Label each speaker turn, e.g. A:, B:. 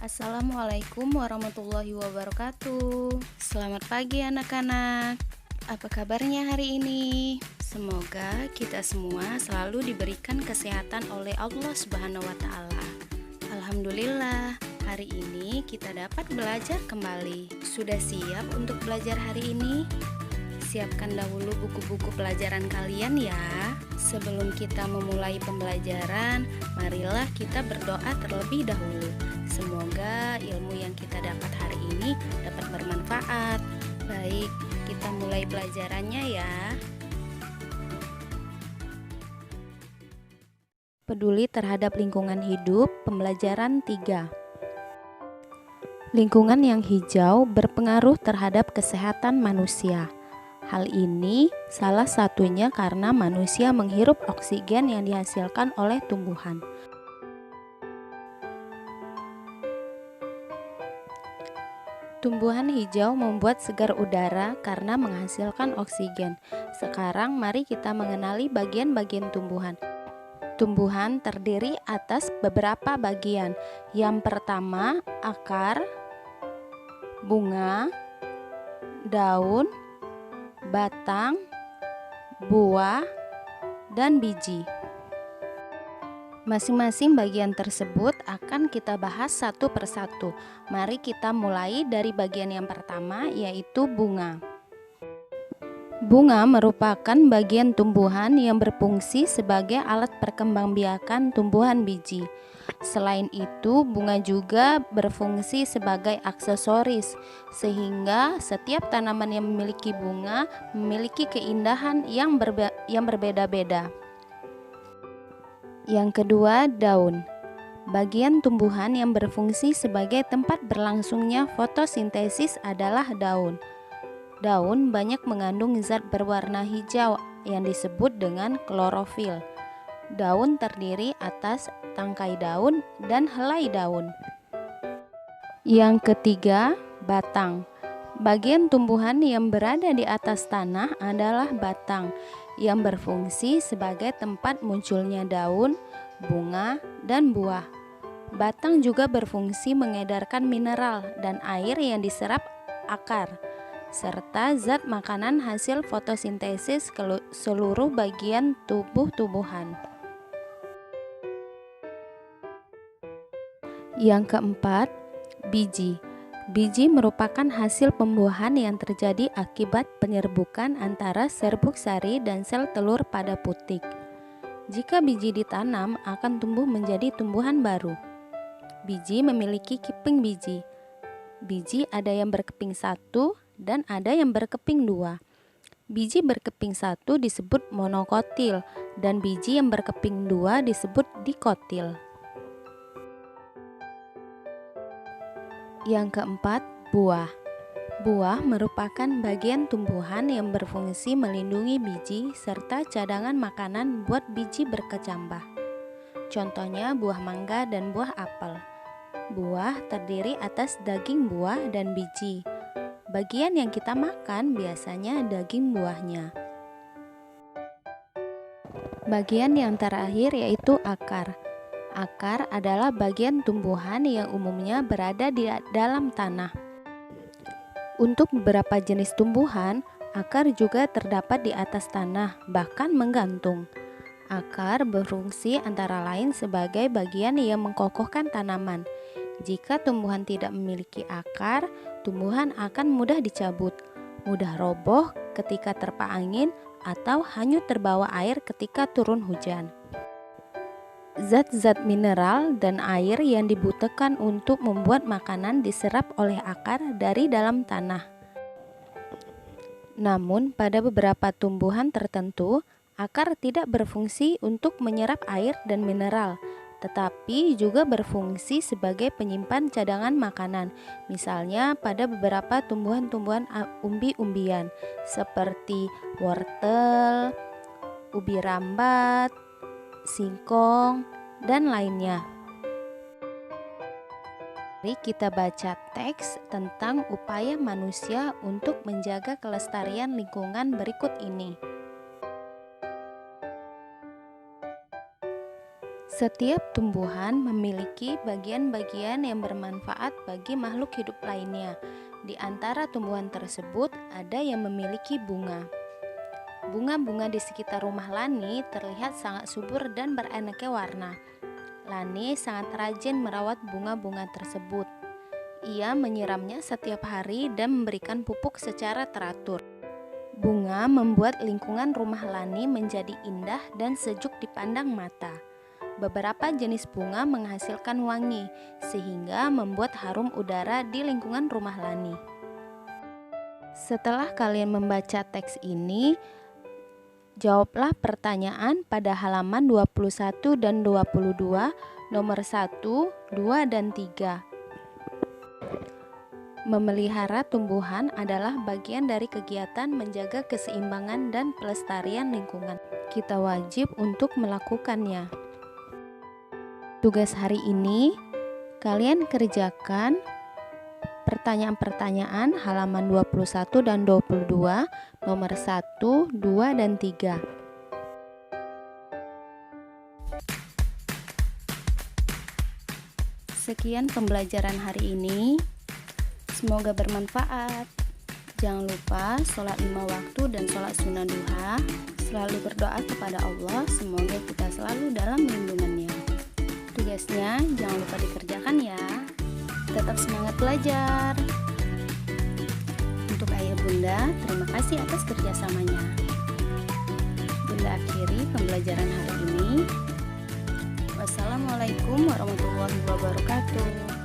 A: Assalamualaikum warahmatullahi wabarakatuh. Selamat pagi anak-anak. Apa kabarnya hari ini? Semoga kita semua selalu diberikan kesehatan oleh Allah Subhanahu wa taala. Alhamdulillah, hari ini kita dapat belajar kembali. Sudah siap untuk belajar hari ini? Siapkan dahulu buku-buku pelajaran kalian ya. Sebelum kita memulai pembelajaran, marilah kita berdoa terlebih dahulu. Semoga ilmu yang kita dapat hari ini dapat bermanfaat. Baik, kita mulai pelajarannya ya. Peduli terhadap lingkungan hidup, pembelajaran 3. Lingkungan yang hijau berpengaruh terhadap kesehatan manusia. Hal ini salah satunya karena manusia menghirup oksigen yang dihasilkan oleh tumbuhan. Tumbuhan hijau membuat segar udara karena menghasilkan oksigen. Sekarang mari kita mengenali bagian-bagian tumbuhan. Tumbuhan terdiri atas beberapa bagian. Yang pertama, akar, bunga, daun, batang, buah, dan biji. Masing-masing bagian tersebut akan kita bahas satu persatu. Mari kita mulai dari bagian yang pertama, yaitu bunga. Bunga merupakan bagian tumbuhan yang berfungsi sebagai alat perkembangbiakan tumbuhan biji. Selain itu, bunga juga berfungsi sebagai aksesoris, sehingga setiap tanaman yang memiliki bunga memiliki keindahan yang berbeda-beda. Yang kedua, daun. Bagian tumbuhan yang berfungsi sebagai tempat berlangsungnya fotosintesis adalah daun. Daun banyak mengandung zat berwarna hijau yang disebut dengan klorofil. Daun terdiri atas tangkai daun dan helai daun. Yang ketiga, batang. Bagian tumbuhan yang berada di atas tanah adalah batang, yang berfungsi sebagai tempat munculnya daun, bunga, dan buah. Batang juga berfungsi mengedarkan mineral dan air yang diserap akar, serta zat makanan hasil fotosintesis ke seluruh bagian tubuh tumbuhan. Yang keempat, biji. Biji merupakan hasil pembuahan yang terjadi akibat penyerbukan antara serbuk sari dan sel telur pada putik. Jika biji ditanam, akan tumbuh menjadi tumbuhan baru. Biji memiliki keping biji. Biji ada yang berkeping 1 dan ada yang berkeping 2. Biji berkeping 1 disebut monokotil dan biji yang berkeping 2 disebut dikotil. Yang keempat, buah. Buah merupakan bagian tumbuhan yang berfungsi melindungi biji serta cadangan makanan buat biji berkecambah. Contohnya buah mangga dan buah apel. Buah terdiri atas daging buah dan biji. Bagian yang kita makan biasanya daging buahnya. Bagian yang terakhir yaitu akar. Akar adalah bagian tumbuhan yang umumnya berada di dalam tanah. Untuk beberapa jenis tumbuhan, akar juga terdapat di atas tanah, bahkan menggantung. Akar berfungsi antara lain sebagai bagian yang mengkokohkan tanaman. Jika tumbuhan tidak memiliki akar, tumbuhan akan mudah dicabut, mudah roboh ketika terpa angin, atau hanyut terbawa air ketika turun hujan. Zat-zat mineral dan air yang dibutuhkan untuk membuat makanan diserap oleh akar dari dalam tanah. Namun, pada beberapa tumbuhan tertentu, akar tidak berfungsi untuk menyerap air dan mineral, tetapi juga berfungsi sebagai penyimpan cadangan makanan. Misalnya pada beberapa tumbuhan-tumbuhan umbi-umbian seperti wortel, ubi rambat, singkong, dan lainnya. Mari kita baca teks tentang upaya manusia untuk menjaga kelestarian lingkungan berikut ini. Setiap tumbuhan memiliki bagian-bagian yang bermanfaat bagi makhluk hidup lainnya. Di antara tumbuhan tersebut ada yang memiliki bunga. Bunga-bunga di sekitar rumah Lani terlihat sangat subur dan beraneka warna. Lani sangat rajin merawat bunga-bunga tersebut. Ia menyiramnya setiap hari dan memberikan pupuk secara teratur. Bunga membuat lingkungan rumah Lani menjadi indah dan sejuk dipandang mata. Beberapa jenis bunga menghasilkan wangi, sehingga membuat harum udara di lingkungan rumah Lani. Setelah kalian membaca teks ini, jawablah pertanyaan pada halaman 21 dan 22, nomor 1, 2, dan 3. Memelihara tumbuhan adalah bagian dari kegiatan menjaga keseimbangan dan pelestarian lingkungan. Kita wajib untuk melakukannya. Tugas hari ini, kalian kerjakan pertanyaan-pertanyaan halaman 21 dan 22, nomor 1, 2, dan 3. Sekian pembelajaran hari ini. Semoga bermanfaat. Jangan lupa sholat 5 waktu dan sholat sunnah duha. Selalu berdoa kepada Allah, semoga kita selalu dalam lindungannya. Tugasnya jangan lupa dikerjakan ya. Tetap semangat belajar. Untuk ayah bunda, terima kasih atas kerjasamanya. Bunda akhiri pembelajaran hari ini. Wassalamualaikum warahmatullahi wabarakatuh.